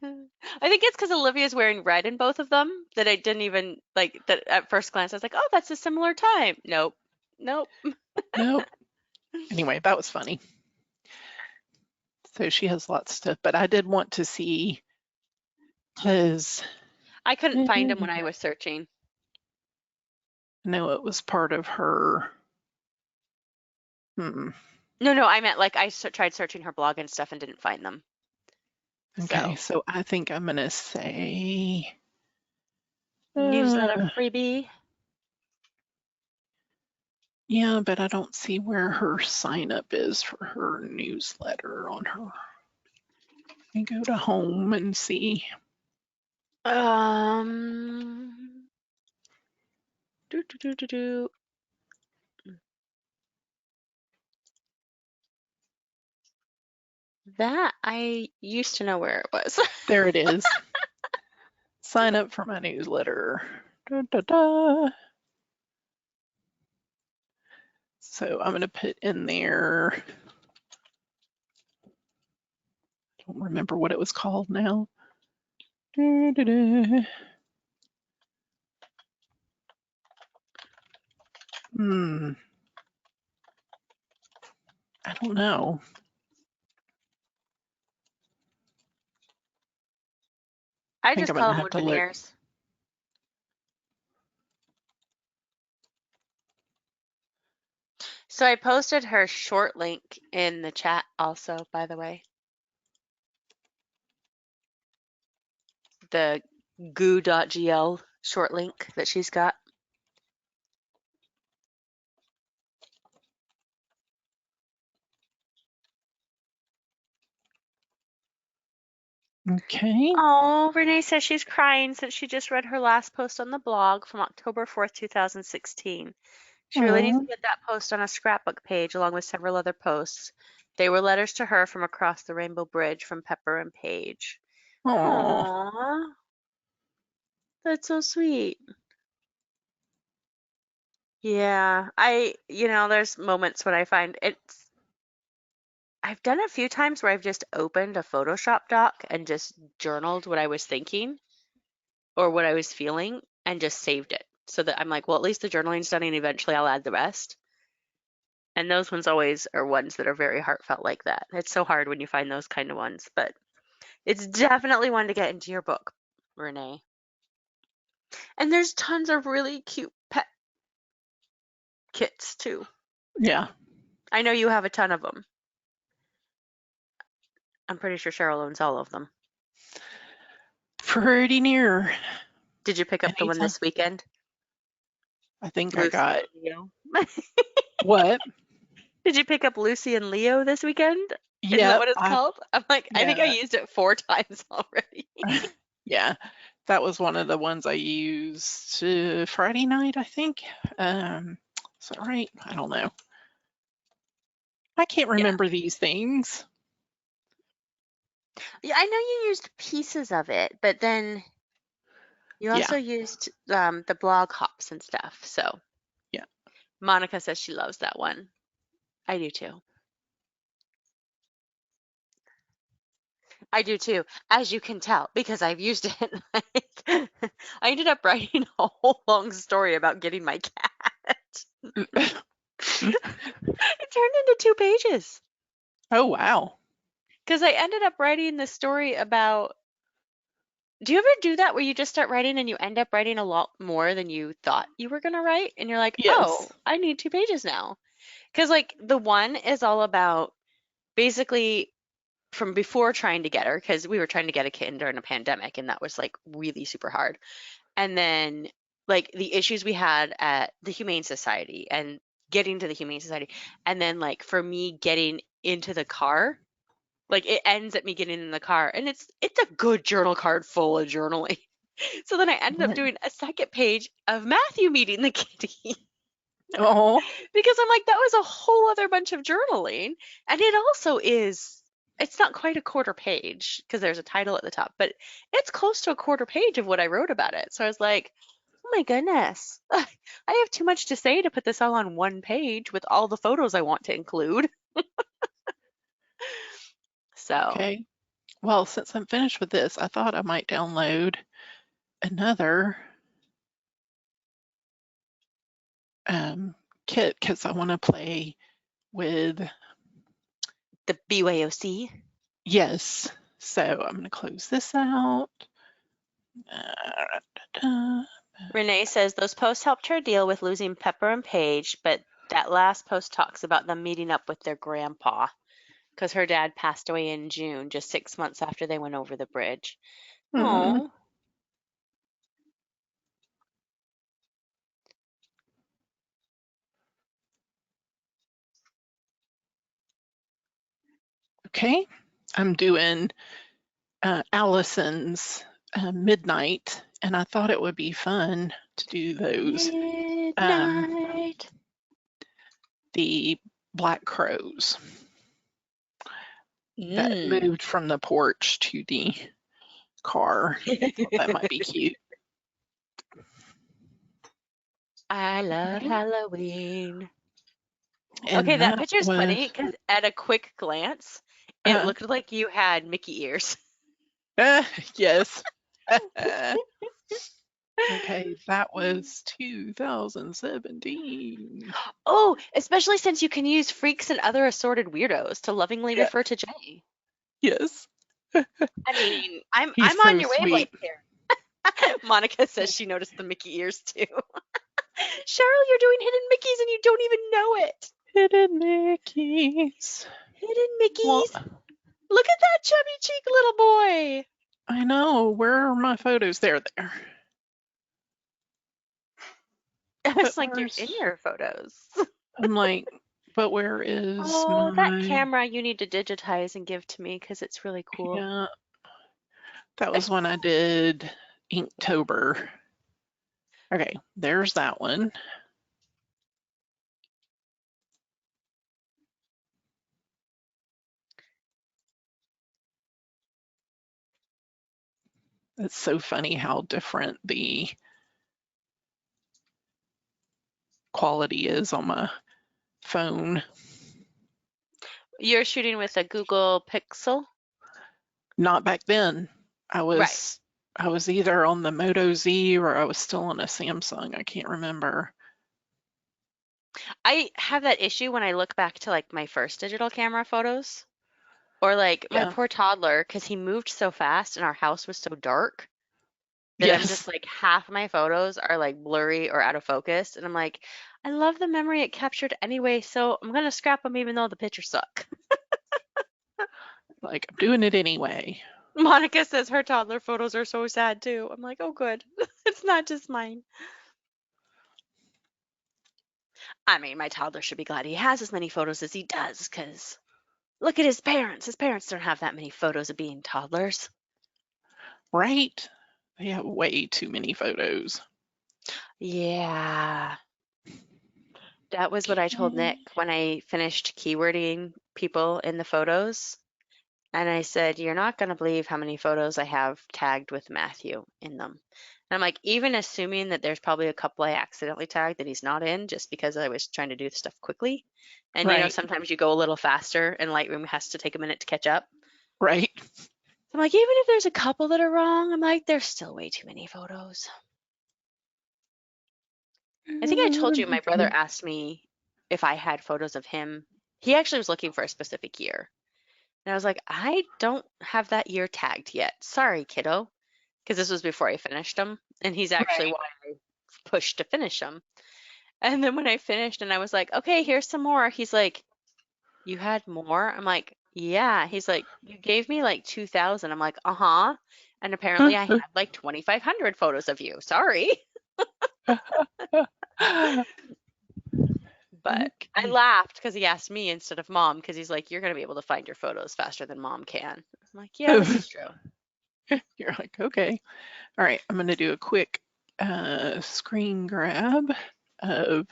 I think it's because Olivia's wearing red in both of them that I didn't even like that at first glance. I was like, oh, that's a similar time. Nope. Nope. Nope. Anyway, that was funny. So she has lots of stuff, but I did want to see because I couldn't find him when I I was searching. know it was part of her. Hmm. No, I meant like tried searching her blog and stuff and didn't find them. Okay, So, so I think I'm gonna say newsletter uh, freebie. yeah, but I don't see where her sign up is for her newsletter on her. Let me go to home and see. Um, do, do, do, do, do. That I used to know where it was. There it is. Sign up for my newsletter. Da, da, da. So I'm gonna put in there. I don't remember what it was called now. Da, da, da. Hmm. I don't know. I I think just I'm call gonna them have to look. Woodeneers. So I posted her short link in the chat also, by the way. The goo.gl short link that she's got. Okay. Oh, Renee says she's crying since she just read her last post on the blog from October 4th, 2016. She really needs to Oh, get that post on a scrapbook page along with several other posts. They were letters to her from across the Rainbow Bridge from Pepper and Paige. oh, Aww, that's so sweet. Yeah, there's moments when I find I've done a few times where I've just opened a Photoshop doc and just journaled what I was thinking or what I was feeling and just saved it so that I'm like, well, at least the journaling's done and eventually I'll add the rest. And those ones always are ones that are very heartfelt like that. It's so hard when you find those kind of ones, but it's definitely one to get into your book, Renee. And there's tons of really cute pet kits too. yeah. I know you have a ton of them. I'm pretty sure Cheryl owns all of them. Pretty near. Did you pick up the one Anytime. this weekend? I think I Lucy got and Leo. what? Did you pick up Lucy and Leo this weekend? Isn't that Yep. what it's called? I'm like, I think I Yeah. used it 4 times already. Yeah. That was one of the ones I used Friday night, I think. Is that right? I don't know. I can't Yeah. remember these things. Yeah, I know you used pieces of it, but then you Yeah. also used the blog hops and stuff. So Yeah. Monica says she loves that one. I do too. I do too, as you can tell, because I've used it. Like, I ended up writing a whole long story about getting my cat. It turned into 2 pages Oh, wow. because I ended up writing the story about. Do you ever do that where you just start writing and you end up writing a lot more than you thought you were going to write? And you're like, Yes. oh, I need 2 pages now. Because, like, the one is all about basically from before trying to get her, because we were trying to get a kitten during a pandemic, and that was like really super hard. And then, like, the issues we had at the Humane Society and getting to the Humane Society. And then, like, for me getting into the car, like, it ends at me getting in the car, and it's a good journal card full of journaling. So then I ended up doing a second page of Matthew meeting the kitty. Oh, Because I'm like, that was a whole other bunch of journaling. And it also is, it's not quite a quarter page because there's a title at the top, but it's close to a quarter page of what I wrote about it. So I was like, oh my goodness, I have too much to say to put this all on one page with all the photos I want to include. So, okay. Well, since I'm finished with this, I thought I might download another kit because I want to play with, the BYOC. yes. So I'm going to close this out. Renee says those posts helped her deal with losing Pepper and Paige, but that last post talks about them meeting up with their grandpa because her dad passed away in June, just 6 months after they went over the bridge. Hmm. Oh, Okay. I'm doing Allison's Midnight, and I thought it would be fun to do those. Um, midnight. the black crows that Mm. moved from the porch to the car. I thought that might be cute. I love Okay. Halloween. Okay, And that that picture's was, funny because at a quick glance, it uh, looked like you had Mickey ears. yes. Okay, that was 2017. Oh, especially since you can use freaks and other assorted weirdos to lovingly Yeah, refer to Jay. yes. I mean, I'm He's I'm on so your sweet. wavelength here. Monica says she noticed the Mickey ears too. Cheryl, you're doing hidden Mickeys and you don't even know it. Hidden Mickeys. Hidden Well, Mickeys. Look at that chubby cheek little boy. I know. Where are my photos? There. But It's like you're where's, in your photos. I'm like, but where is Oh, that my, camera you need to digitize and give to me because it's really cool. yeah, That was when I did Inktober. Okay, there's that one. It's so funny how different the quality is on my phone. You're shooting with a Google Pixel? Not back then. I Right. was I was either on the Moto Z or I was still on a Samsung. I can't remember. I have that issue when I look back to like my first digital camera photos or like my Yeah. poor toddler because he moved so fast and our house was so dark that I'm just Yes. like half my photos are like blurry or out of focus. And I'm like, I love the memory it captured anyway, so I'm gonna scrap them even though the pictures suck. Like I'm doing it anyway. Monica says her toddler photos are so sad too. I'm like, oh, good. It's not just mine. I mean, my toddler should be glad he has as many photos as he does, because look at his parents. His parents don't have that many photos of being toddlers. Right? They have way too many photos. Yeah. That was what I told Nick Okay. when I finished keywording people in the photos. And I said, you're not going to believe how many photos I have tagged with Matthew in them. And I'm like, even assuming that there's probably a couple I accidentally tagged that he's not in just because I was trying to do stuff quickly. And Right. sometimes you go a little faster and Lightroom has to take a minute to catch up. Right. I'm like, even if there's a couple that are wrong, I'm like, there's still way too many photos. I think I told you my brother asked me if I had photos of him. He actually was looking for a specific year. And I was like, I don't have that year tagged yet. Sorry, kiddo. Because this was before I finished them. And he's actually Right. why I pushed to finish them. And then when I finished and I was like, okay, here's some more. He's like, you had more? I'm like, yeah. He's like, you gave me like 2,000. I'm like, uh-huh. And apparently I had like 2,500 photos of you. Sorry. But I Okay. laughed because he asked me instead of mom because he's like, you're going to be able to find your photos faster than mom can. I'm like, yeah, this is true. You're like, okay. All right, I'm going to do a quick screen grab of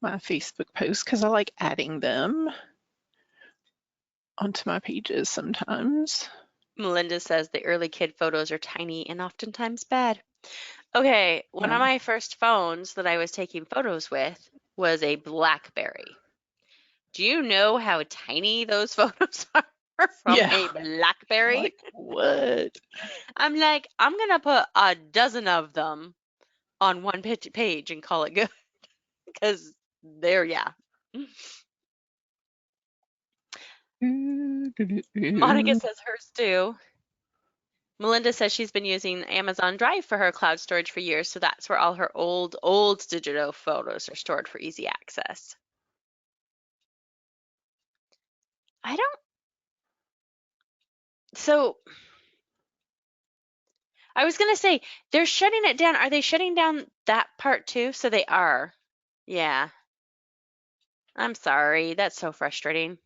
my Facebook posts because I like adding them onto my pages sometimes. Melinda says the early kid photos are tiny and oftentimes bad. Okay, one of Yeah. my first phones that I was taking photos with was a BlackBerry. Do you know how tiny those photos are from Yeah. a BlackBerry? Like, what? I'm like, I'm gonna put a dozen of them on one page and call it good because yeah. Monica says hers too. Melinda says she's been using Amazon Drive for her cloud storage for years, so that's where all her old digital photos are stored for easy access. I don't, so I was gonna say they're shutting it down. Are they shutting down that part too? So they are. Yeah. I'm sorry. That's so frustrating.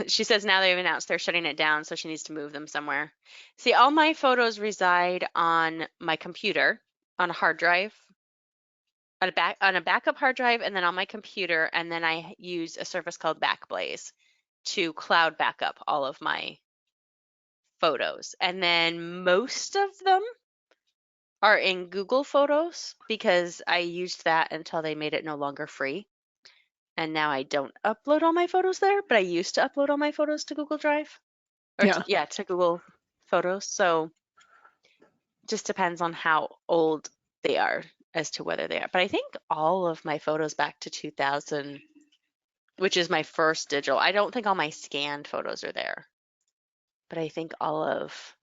She says now they've announced they're shutting it down, so she needs to move them somewhere. See, all my photos reside on my computer on a hard drive, on a backup hard drive, and then on my computer, and then I use a service called Backblaze to cloud backup all of my photos. And then most of them are in Google Photos because I used that until they made it no longer free. And now I don't upload all my photos there, but I used to upload all my photos to Google Drive or Yeah. to Google Photos. So just depends on how old they are as to whether they are. But I think all of my photos back to 2000, which is my first digital. I don't think all my scanned photos are there, but I think all of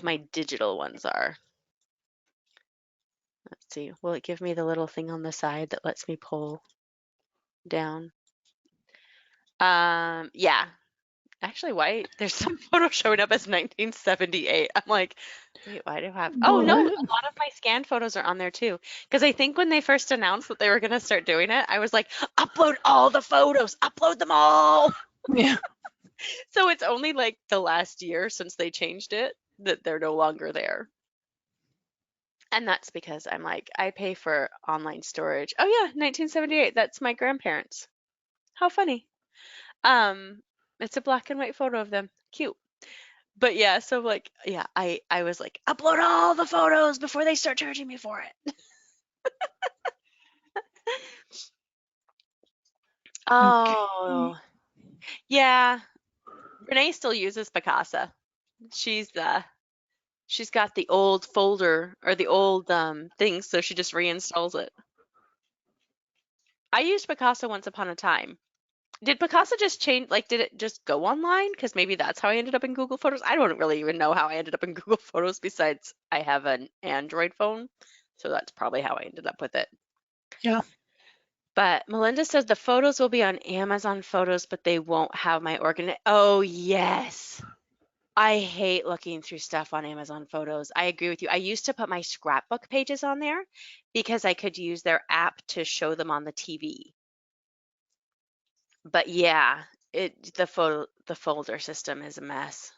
my digital ones are. Let's see. Will it give me the little thing on the side that lets me pull down? Yeah. Actually, why there's some photo showing up as 1978. I'm like, wait, why do I have? Oh no, a What? lot of my scanned photos are on there too. Because I think when they first announced that they were gonna start doing it, I was like, upload all the photos, upload them all. Yeah. So it's only like the last year since they changed it that they're no longer there. And that's because I'm like, I pay for online storage. Oh yeah, 1978. That's my grandparents. How funny. Um, it's a black and white photo of them. Cute. But yeah, so like, yeah, I was like, upload all the photos before they start charging me for it. Okay. Oh, yeah. Renee still uses Picasa. She's she's got the old folder or the old thing, so she just reinstalls it. I used Picasa once upon a time. Did Picasa just change, like, did it just go online? Because maybe that's how I ended up in Google Photos. I don't really even know how I ended up in Google Photos besides I have an Android phone. So that's probably how I ended up with it. Yeah. But Melinda says the photos will be on Amazon Photos, but they won't have my Oh, yes. I hate looking through stuff on Amazon Photos. I agree with you. I used to put my scrapbook pages on there because I could use their app to show them on the TV. But yeah, the folder system is a mess.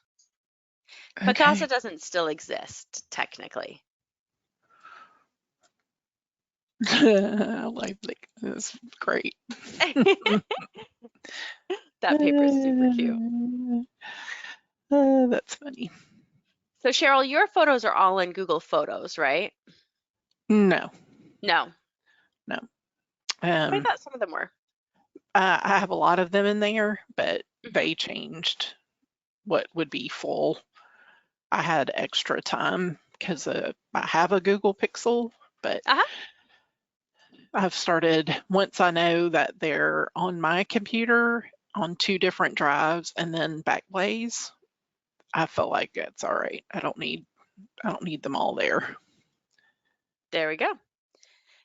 Picasa Okay. doesn't still exist technically. Like that's great. That paper is super cute. That's funny. So Cheryl, your photos are all in Google Photos, right? No, No. no. But I Um, thought some of them were. I have a lot of them in there, but Hmm. they changed what would be full. I had extra time because I have a Google Pixel, but Uh-huh. I've started, once I know that they're on my computer on two different drives and then Backblaze, I feel like it's all right. I don't need them all there. There we go.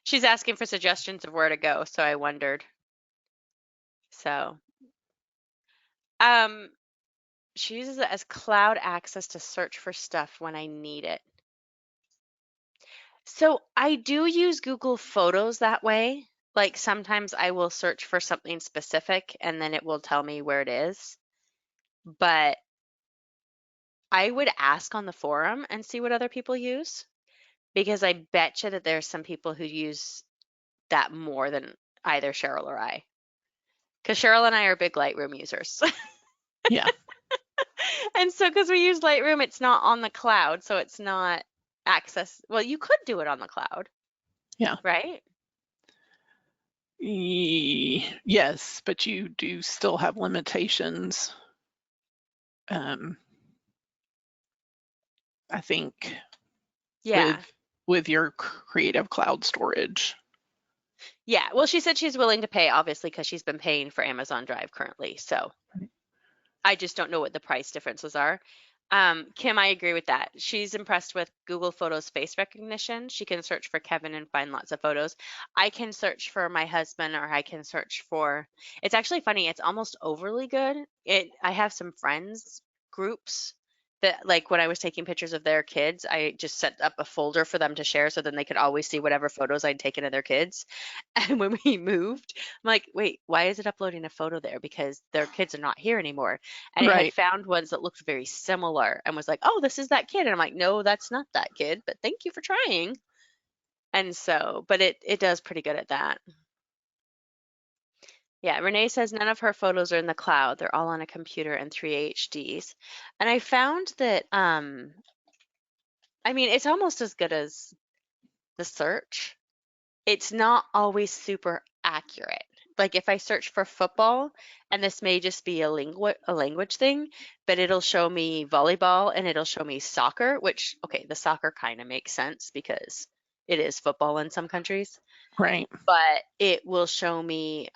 She's asking for suggestions of where to go, so I wondered. So, um, she uses it as cloud access to search for stuff when I need it. So I do use Google Photos that way. Like sometimes I will search for something specific and then it will tell me where it is. But I would ask on the forum and see what other people use because I bet you that there's some people who use that more than either Cheryl or I. Because Cheryl and I are big Lightroom users. Yeah, And so because we use Lightroom, it's not on the cloud, so it's not access. Well, you could do it on the cloud, yeah. right? Yes, but you do still have limitations. Um, I think with Yeah. your Creative Cloud storage. Yeah. Well, she said she's willing to pay, obviously, because she's been paying for Amazon Drive currently. So I just don't know what the price differences are. Kim, I agree with that. She's impressed with Google Photos face recognition. She can search for Kevin and find lots of photos. I can search for my husband or I can search for, it's actually funny, it's almost overly good. I have some friends groups that like when I was taking pictures of their kids, I just set up a folder for them to share so then they could always see whatever photos I'd taken of their kids. And when we moved, I'm like, wait, why is it uploading a photo there? Because their kids are not here anymore. And it had Right. found ones that looked very similar and was like, oh, this is that kid. And I'm like, no, that's not that kid, but thank you for trying. And so, but it does pretty good at that. Yeah, Renee says none of her photos are in the cloud. They're all on a computer and 3 HDs. And I found that I mean, it's almost as good as the search. It's not always super accurate. Like if I search for football, and this may just be a language thing, but it'll show me volleyball and it'll show me soccer, which okay, the soccer kind of makes sense because it is football in some countries, Right. but it will show me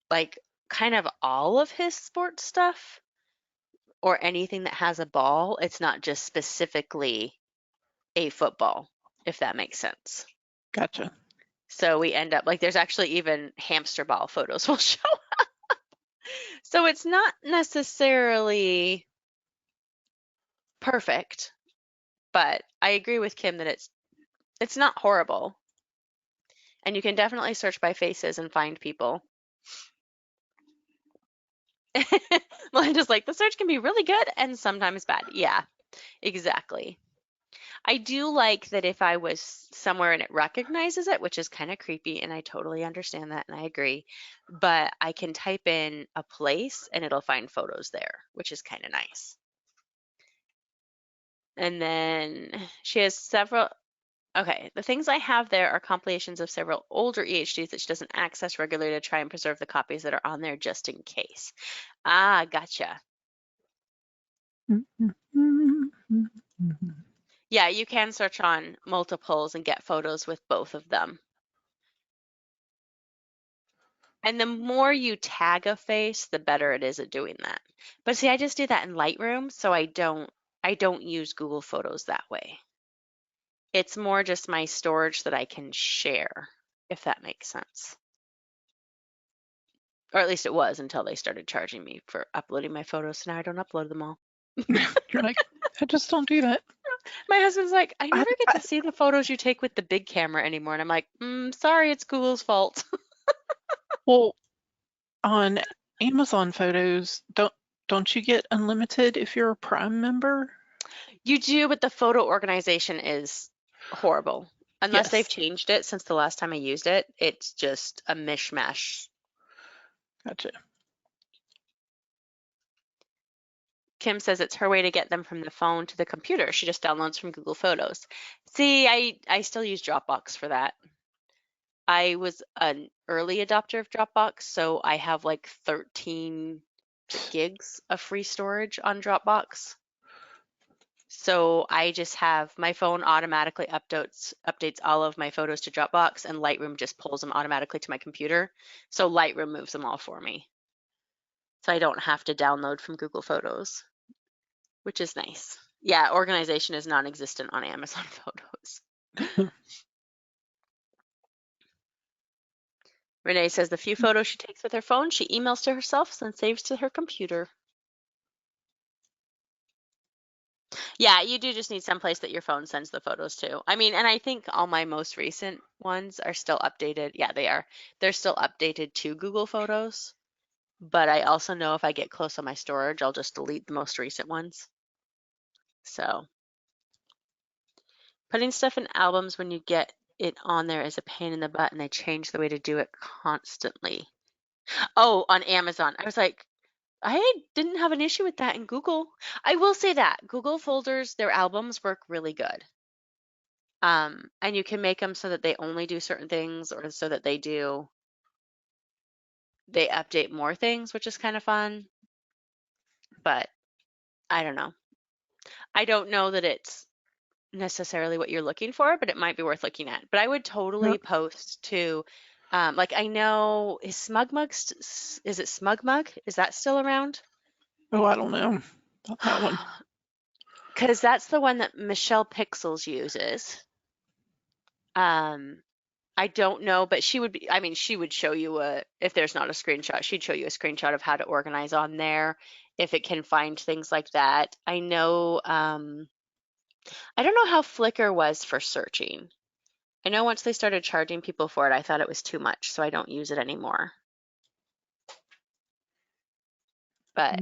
like kind of all of his sports stuff or anything that has a ball. It's not just specifically a football, if that makes sense. Gotcha. So we end up like there's actually even hamster ball photos will show. So it's not necessarily perfect, but I agree with Kim that it's not horrible. And you can definitely search by faces and find people. Melinda's like, the search can be really good and sometimes bad. Yeah, exactly. I do like that if I was somewhere and it recognizes it, which is kind of creepy, and I totally understand that and I agree, but I can type in a place and it'll find photos there, which is kind of nice. And then she has several, okay, the things I have there are compilations of several older EHDs that she doesn't access regularly to try and preserve the copies that are on there just in case. Ah, gotcha. Yeah, you can search on multiples and get photos with both of them. And the more you tag a face, the better it is at doing that. But see, I just do that in Lightroom, so I don't use Google Photos that way. It's more just my storage that I can share, if that makes sense. Or at least it was until they started charging me for uploading my photos. So now I don't upload them all. You're like, I just don't do that. My husband's like, I never get to see the photos you take with the big camera anymore. And I'm like, sorry, it's Google's fault. Well, on Amazon Photos, don't you get unlimited if you're a Prime member? You do, but the photo organization is horrible. Unless they've Yes. changed it since the last time I used it, it's just a mishmash. Gotcha. Kim says it's her way to get them from the phone to the computer. She just downloads from Google Photos. See, I still use Dropbox for that. I was an early adopter of Dropbox, so I have like 13 gigs of free storage on Dropbox. So I just have my phone automatically updates all of my photos to Dropbox, and Lightroom just pulls them automatically to my computer. So Lightroom moves them all for me. So I don't have to download from Google Photos, which is nice. Yeah, organization is non-existent on Amazon Photos. Renee says the few photos she takes with her phone, she emails to herself, then saves to her computer. Yeah, you do just need someplace that your phone sends the photos to. I mean, and I think all my most recent ones are still updated. Yeah, they are. They're still updated to Google Photos. But I also know if I get close on my storage, I'll just delete the most recent ones. So putting stuff in albums when you get it on there is a pain in the butt, and they change the way to do it constantly. Oh, on Amazon. I was like, I didn't have an issue with that in Google. I will say that Google folders, their albums work really good. And you can make them so that they only do certain things, or so that they update more things, which is kind of fun. But I don't know. I don't know that it's necessarily what you're looking for, but it might be worth looking at. But I would totally post to, like, I know, is is it Smugmug? Is that still around? Oh, I don't know about that one. Because that's the one that Michelle Pixels uses. I don't know, but I mean, she would show you if there's not a screenshot, she'd show you a screenshot of how to organize on there, if it can find things like that. I know, I don't know how Flickr was for searching. I know once they started charging people for it, I thought it was too much, so I don't use it anymore. But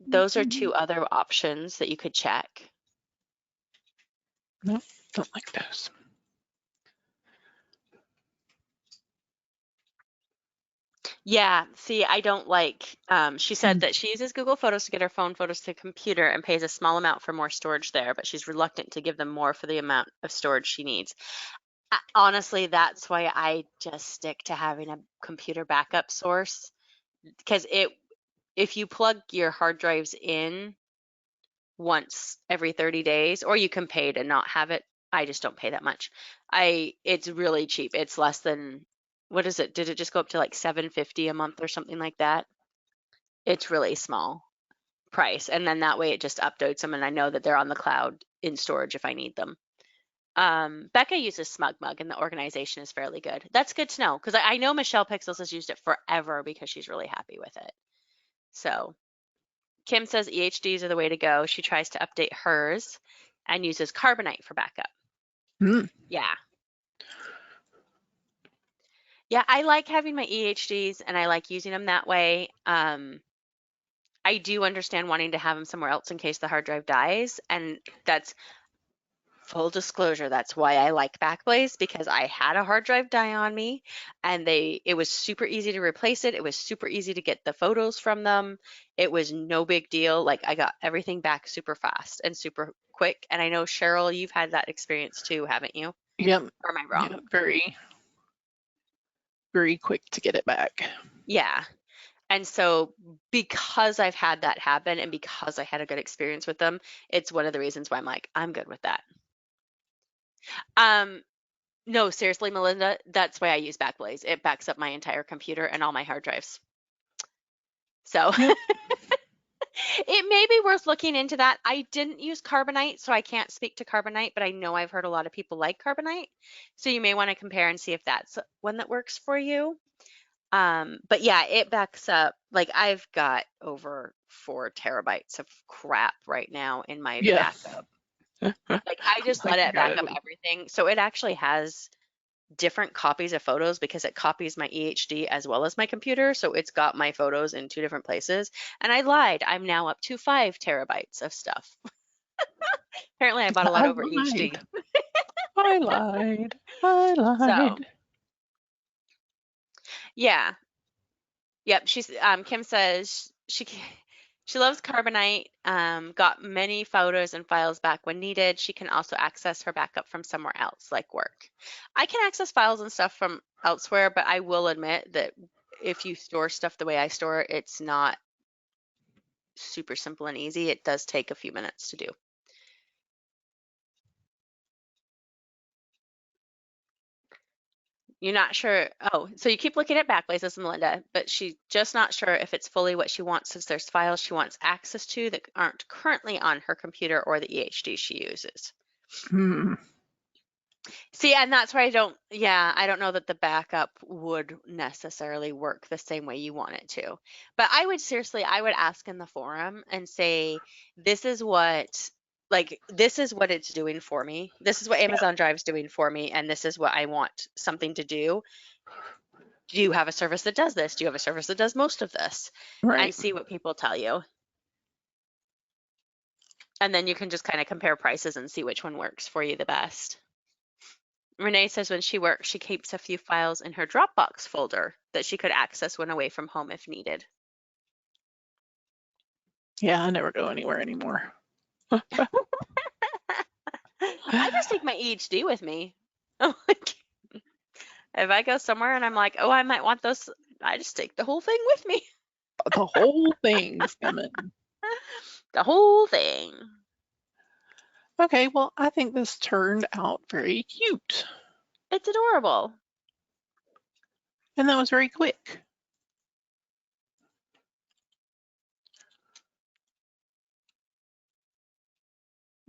those are two other options that you could check. No, don't like those. Yeah, see, I don't like, she said that she uses Google Photos to get her phone photos to the computer and pays a small amount for more storage there, but she's reluctant to give them more for the amount of storage she needs. Honestly, that's why I just stick to having a computer backup source, because if you plug your hard drives in once every 30 days, or you can pay to not have it. I just don't pay that much. It's really cheap. It's less than, what is it? Did it just go up to like $7.50 a month or something like that? It's really small price. And then that way it just updates them, and I know that they're on the cloud in storage if I need them. Becca uses SmugMug, and the organization is fairly good. That's good to know, because I know Michelle Pixels has used it forever because she's really happy with it. So Kim says EHDs are the way to go. She tries to update hers and uses Carbonite for backup. Yeah. Yeah, I like having my EHDs, and I like using them that way. I do understand wanting to have them somewhere else in case the hard drive dies, and that's full disclosure. That's why I like Backblaze, because I had a hard drive die on me, and it was super easy to replace it. It was super easy to get the photos from them. It was no big deal. Like, I got everything back super fast and super quick. And I know, Cheryl, you've had that experience too, haven't you? Yep. Or am I wrong? Yeah, very, very quick to get it back. Yeah. And so, because I've had that happen and because I had a good experience with them, it's one of the reasons why I'm like, I'm good with that. No, seriously, Melinda, that's why I use Backblaze. It backs up my entire computer and all my hard drives. So Yep. it may be worth looking into that. I didn't use Carbonite, so I can't speak to Carbonite, but I know I've heard a lot of people like Carbonite. So you may want to compare and see if that's one that works for you. But yeah, it backs up. Like, I've got over 4 terabytes of crap right now in my Yeah. backup. Like, I just let Like you it back gotta, up everything. So it actually has different copies of photos because it copies my EHD as well as my computer. So it's got my photos in 2 different places. And I lied. I'm now up to 5 terabytes of stuff. Apparently, I bought a lot I over lied. HD. I lied. I So lied. yeah, yep. Kim says she loves Carbonite. Got many photos and files back when needed. She can also access her backup from somewhere else, like work. I can access files and stuff from elsewhere, but I will admit that if you store stuff the way I store, it's not super simple and easy. It does take a few minutes to do. You're not sure. Oh, so you keep looking at Backblaze, as Melinda, but she's just not sure if it's fully what she wants, since there's files she wants access to that aren't currently on her computer or the EHD she uses. Hmm. See, and that's why I don't know that the backup would necessarily work the same way you want it to. But I would ask in the forum and say, this is what, this is what it's doing for me. This is what Yeah. Amazon Drive's doing for me, and this is what I want something to do. Do you have a service that does this? Do you have a service that does most of this? And Right. see what people tell you. And then you can just kind of compare prices and see which one works for you the best. Renee says when she works, she keeps a few files in her Dropbox folder that she could access when away from home if needed. Yeah, I never go anywhere anymore. I just take my EHD with me. Like, if I go somewhere and I'm like, oh, I might want those, I just take the whole thing with me. The whole thing's coming. The whole thing. Okay, well, I think this turned out very cute. It's adorable. And that was very quick.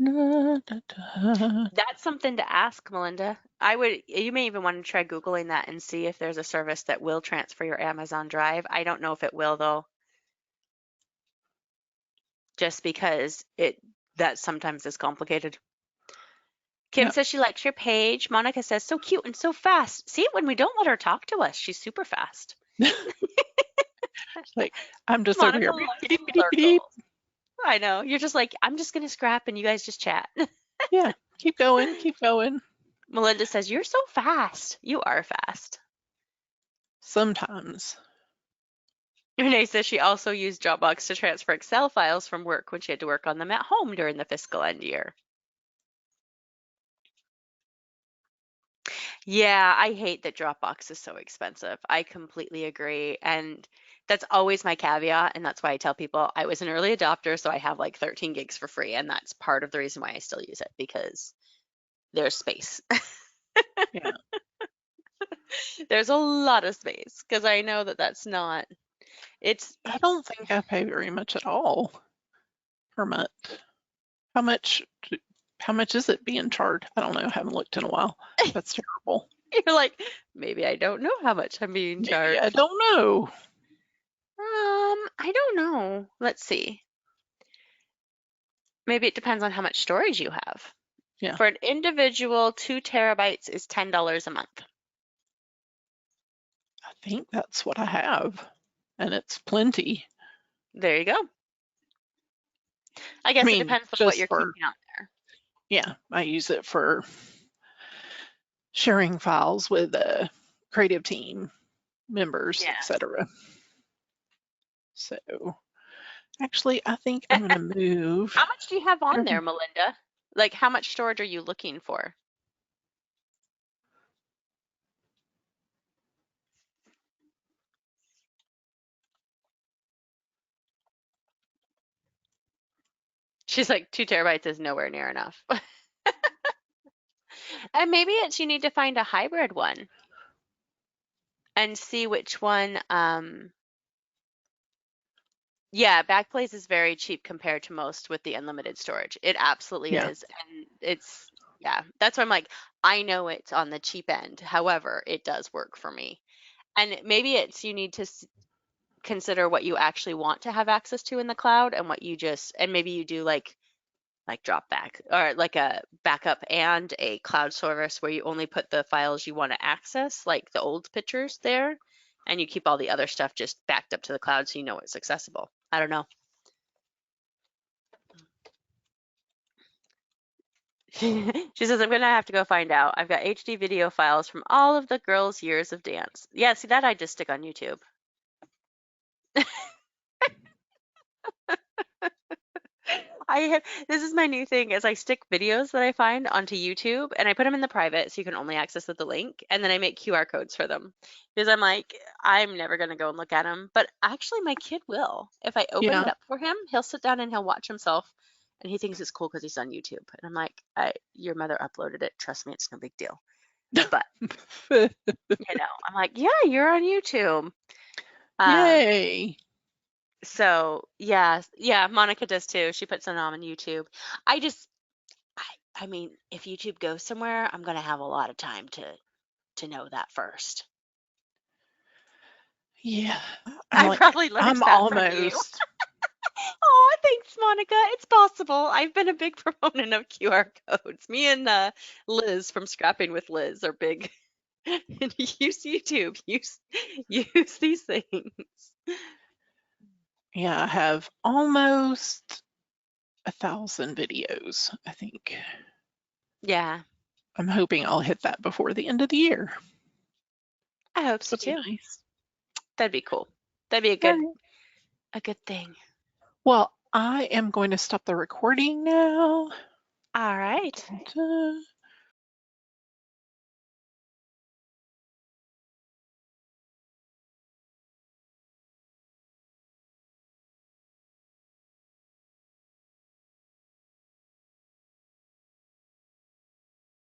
Da, da, da. That's something to ask, Melinda. You may even want to try Googling that and see if there's a service that will transfer your Amazon Drive. I don't know if it will, though, just because that sometimes is complicated. Kim Yep. says she likes your page. Monica says, so cute and so fast. See, when we don't let her talk to us, she's super fast. Like, I'm just over Monica here. loves Beep, beep, beep, beep. circles. I know. You're just like, I'm just going to scrap and you guys just chat. Yeah, keep going, keep going. Melinda says, you're so fast. You are fast. Sometimes. Renee says she also used Dropbox to transfer Excel files from work when she had to work on them at home during the fiscal end year. Yeah, I hate that Dropbox is so expensive. I completely agree. And that's always my caveat. And that's why I tell people I was an early adopter, so I have like 13 gigs for free. And that's part of the reason why I still use it, because there's space. Yeah. There's a lot of space because I know that that's not, it's, I don't think I pay very much at all per month. How much how much is it being charged? I don't know. I haven't looked in a while. That's terrible. you're like, maybe I don't know how much I'm being Maybe I charged. don't know. I don't know. Let's see. Maybe it depends on how much storage you have. Yeah. For an individual, 2 terabytes is $10 a month. I think that's what I have. And it's plenty. There you go. I guess it depends on what just you're for, keeping out there. yeah, I use it for sharing files with creative team members, Yeah. etc. So actually, I think I'm going to move. How much do you have on there, Melinda? Like, how much storage are you looking for? She's like, 2 terabytes is nowhere near enough. And maybe it's you need to find a hybrid one and see which one. Yeah, Backblaze is very cheap compared to most with the unlimited storage. It absolutely Yeah, is. And it's, yeah, that's why I'm like, I know it's on the cheap end. However, it does work for me. And maybe it's you need to consider what you actually want to have access to in the cloud and what you just, and maybe you do like drop back or like a backup and a cloud service where you only put the files you want to access, like the old pictures there, and you keep all the other stuff just backed up to the cloud so you know it's accessible. I don't know. She says, I'm going to have to go find out. I've got HD video files from all of the girls' years of dance. Yeah, see that I just stick on YouTube. This is my new thing is I stick videos that I find onto YouTube and I put them in the private so you can only access with the link, and then I make QR codes for them because I'm like, I'm never going to go and look at them, but actually my kid will. If I open it yeah. up for him, he'll sit down and he'll watch himself, and he thinks it's cool because he's on YouTube. And I'm like, your mother uploaded it. Trust me, it's no big deal. But I'm like, yeah, you're on YouTube. Yay. So yeah, Monica does too. She puts it on YouTube. I just, I mean, if YouTube goes somewhere, I'm gonna have a lot of time to know that first. Yeah. I probably learned I'm that from you. almost. Oh, thanks, Monica. It's possible. I've been a big proponent of QR codes. Me and Liz from Scrapping with Liz are big. Use YouTube. Use these things. Yeah, I have almost 1,000 videos, I think. Yeah, I'm hoping I'll hit that before the end of the year. I hope so That'd too. be nice. That'd be cool. That'd be All right. a good thing. Well, I am going to stop the recording now. All right. Ta-ta.